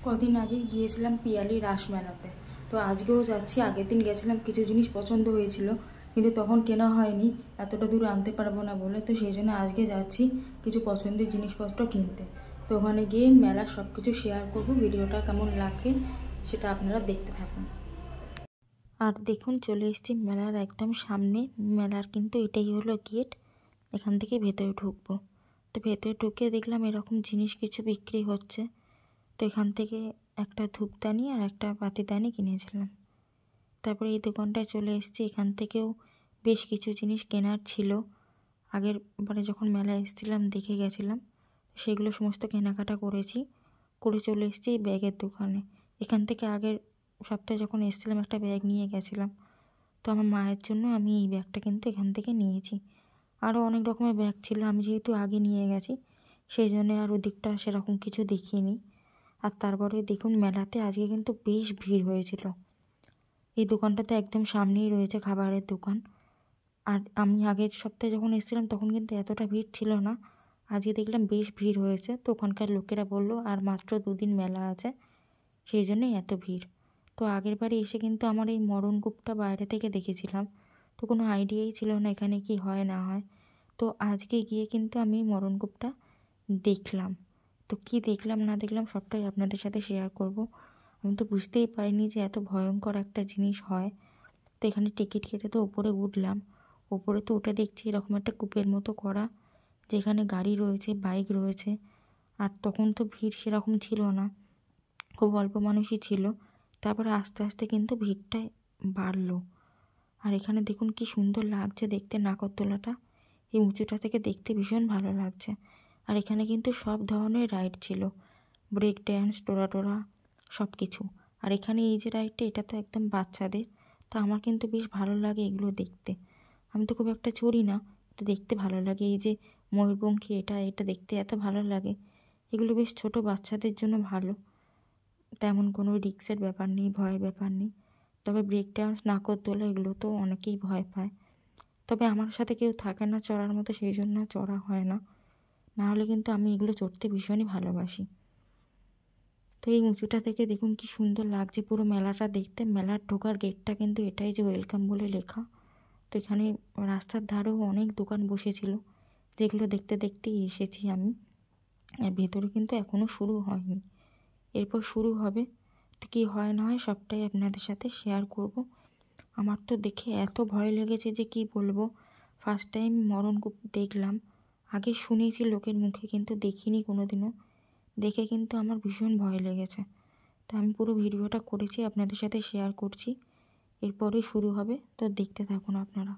কদিন আগেই গিয়েছিলাম পিয়ালি রাস মেলাতে, তো আজকেও যাচ্ছি। আগের দিন গেছিলাম, কিছু জিনিস পছন্দ হয়েছিল কিন্তু তখন কেনা হয়নি, এতটা দূর আনতে পারবো না বলে। তো সেই জন্য আজকে যাচ্ছি কিছু পছন্দের জিনিসপত্র কিনতে। তো ওখানে গিয়ে মেলার সব কিছু শেয়ার করবো। ভিডিওটা কেমন লাগে সেটা আপনারা দেখতে থাকুন। আর দেখুন, চলে এসেছি মেলার একদম সামনে। মেলার কিন্তু এটাই হলো গেট, এখান থেকে ভেতরে ঢুকবো। তো ভেতরে ঢুকে দেখলাম এরকম জিনিস কিছু বিক্রি হচ্ছে। তো এখান থেকে একটা ধূপদানি আর একটা পাতিদানি কিনেছিলাম। তারপরে এই দোকানটায় চলে এসেছি। এখান থেকেও বেশ কিছু জিনিস কেনার ছিল, আগের বারে যখন মেলায় এসেছিলাম দেখে গেছিলাম, সেগুলো সমস্ত কেনাকাটা করে চলে এসেছি এই ব্যাগের দোকানে। এখান থেকে আগের সপ্তাহে যখন এসেছিলাম একটা ব্যাগ নিয়ে গেছিলাম, তো আমার মায়ের জন্য আমি এই ব্যাগটা কিন্তু এখান থেকে নিয়েছি। আরও অনেক রকমের ব্যাগ ছিল, আমি যেহেতু আগে নিয়ে গেছি সেই জন্য আর ওদিকটা সেরকম কিছু দেখিনি। আর তারপরে দেখুন, মেলাতে আজকে কিন্তু বেশ ভিড় হয়েছিল। এই দোকানটাতে একদম সামনেই রয়েছে খাবারের দোকান। আর আমি আগের সপ্তাহে যখন এসেছিলাম তখন কিন্তু এতটা ভিড় ছিল না, আজকে দেখলাম বেশ ভিড় হয়েছে। তো ওখানকার লোকেরা বললো আর মাত্র 2 দিন মেলা আছে, সেই জন্যই এত ভিড়। তো আগের বারে এসে কিন্তু আমার এই মরণকূপটা বাইরে থেকে দেখেছিলাম, তো কোনো আইডিয়াই ছিল না এখানে কি হয় না হয়। তো আজকে গিয়ে কিন্তু আমি মরণকূপটা দেখলাম। তো কি দেখলাম না দেখলাম সবটাই আপনাদের সাথে শেয়ার করব। আমি তো বুঝতেই পারিনি যে এত ভয়ঙ্কর একটা জিনিস হয়। তো এখানে টিকিট কেটে তো ওপরে উঠলাম। ওপরে তো উঠে দেখছি এরকম একটা কূপের মতো করা, যেখানে গাড়ি রয়েছে, বাইক রয়েছে। আর তখন তো ভিড় সেরকম ছিল না, খুব অল্প মানুষই ছিল। তারপরে আস্তে আস্তে কিন্তু ভিড়টা বাড়লো। আর এখানে দেখুন কি সুন্দর লাগছে দেখতে, নাগরদোলাটা এই উঁচুটা থেকে দেখতে ভীষণ ভালো লাগছে। আর এখানে কিন্তু সব ধরনের রাইড ছিল, ব্রেক ড্যান্স, টোরা সব কিছু। আর এখানে এই যে রাইডটা, এটা তো একদম বাচ্চাদের। তো আমার কিন্তু বেশ ভালো লাগে এগুলো দেখতে। আমি তো খুব একটা চড়ি না, তো দেখতে ভালো লাগে। এই যে ময়ূরপঙ্খী, এটা দেখতে এত ভালো লাগে। এগুলো বেশ ছোট বাচ্চাদের জন্য ভালো, তেমন কোনো রিস্কের ব্যাপার নেই, ভয়ের ব্যাপার নেই। তবে ব্রেক ডান্স, নাগরদোলা এগুলো তো অনেকেই ভয় পায়। তবে আমার সাথে কেউ থাকে না চড়ার মতো, সেই জন্য চড়া হয় না। নাহলে কিন্তু আমি এগুলো চড়তে ভীষণই ভালোবাসি। তো এই উঁচুটা থেকে দেখুন কি সুন্দর লাগছে পুরো মেলাটা দেখতে। মেলার ঢোকার গেটটা কিন্তু এটাই যে ওয়েলকাম বলে লেখা। তো এখানে রাস্তার ধারেও অনেক দোকান বসেছিল, যেগুলো দেখতে দেখতেই এসেছি আমি। আর ভেতরে কিন্তু এখনও শুরু হয়নি, এরপর শুরু হবে। তো কী হয় না হয় সবটাই আপনাদের সাথে শেয়ার করব। আমার তো দেখে এত ভয় লেগেছে যে কি বলবো। ফার্স্ট টাইম মরণকূপ দেখলাম, আগে শুনেছি লোকের মুখে কিন্তু দেখিনি কোনোদিনও। দেখে কিন্তু আমার ভীষণ ভয় লেগেছে। তো আমি পুরো ভিডিওটা করেছি, আপনাদের সাথে শেয়ার করছি। এরপরেই শুরু হবে, তো দেখতে থাকুন আপনারা।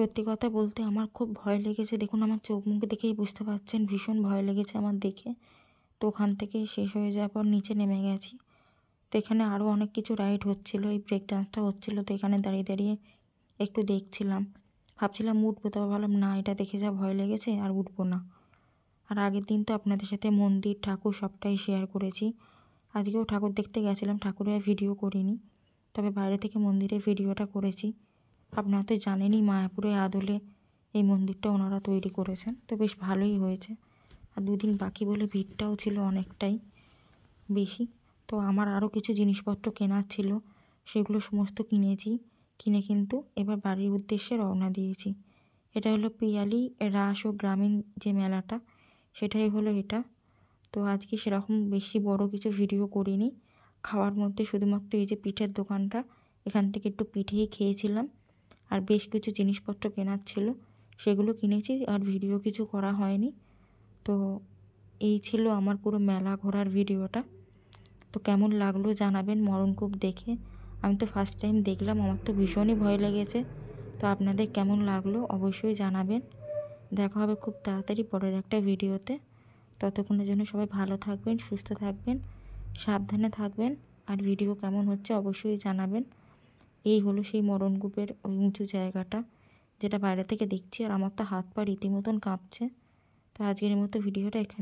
সত্যি কথা বলতে আমার খুব ভয় লেগেছে। দেখুন আমার চোখ মুখ দেখেই বুঝতে পারছেন, ভীষণ ভয় লেগেছে আমার দেখে। তো ওখান থেকে শেষ হয়ে যাওয়ার পর নিচে নেমে গেছি। তো এখানে আরও অনেক কিছু রাইড হচ্ছিলো, এই ব্রেক ডান্সটা হচ্ছিলো। তো এখানে দাঁড়িয়ে দাঁড়িয়ে একটু দেখছিলাম, ভাবছিলাম উঠবো, তবে ভাবলাম না, এটা দেখে যা ভয় লেগেছে আর উঠবো না। আর আগের দিন তো আপনাদের সাথে মন্দির ঠাকুর সবটাই শেয়ার করেছি। আজকেও ঠাকুর দেখতে গেছিলাম, ঠাকুরের ভিডিও করিনি, তবে বাইরে থেকে মন্দিরের ভিডিওটা করেছি। আপনারা তো জানেনই মায়াপুরে আদলে এই মন্দিরটা ওনারা তৈরি করেছেন, তো বেশ ভালোই হয়েছে। আর দুদিন বাকি বলে ভিড়টাও ছিল অনেকটাই বেশি। তো আমার আরও কিছু জিনিসপত্র কেনার ছিল, সেগুলো সমস্ত কিনেছি। কিনে কিন্তু এবার বাড়ির উদ্দেশ্যে রওনা দিয়েছি। এটা হলো পিয়ালি রাস ও গ্রামীণ যে মেলাটা, সেটাই হলো এটা। তো আজকে সেরকম বেশি বড় কিছু ভিডিও করিনি। খাওয়ার মধ্যে শুধুমাত্র এই যে পিঠের দোকানটা, এখান থেকে একটু পিঠেই খেয়েছিলাম। আর বেশ কিছু জিনিসপত্র কেনার ছিল, সেগুলো কিনেছি, আর ভিডিও কিছু করা হয়নি। তো এই ছিল আমার পুরো মেলা ঘোরার ভিডিওটা। তো কেমন লাগলো জানাবেন মরণকূপ দেখে। আমি তো ফার্স্ট টাইম দেখলাম, আমার তো ভীষণই ভয় লেগেছে। তো আপনাদের কেমন লাগলো অবশ্যই জানাবেন। দেখা হবে খুব তাড়াতাড়ি পরের একটা ভিডিওতে। ততক্ষণের জন্য সবাই ভালো থাকবেন, সুস্থ থাকবেন, সাবধানে থাকবেন। আর ভিডিও কেমন হচ্ছে অবশ্যই জানাবেন। এই হলো সেই মরণকূপের ওই উঁচু জায়গাটা, যেটা বাইরে থেকে দেখছি। আর আমার তো হাত পা রীতিমতন কাঁপছে। তো আজকের মতো ভিডিওটা এখানে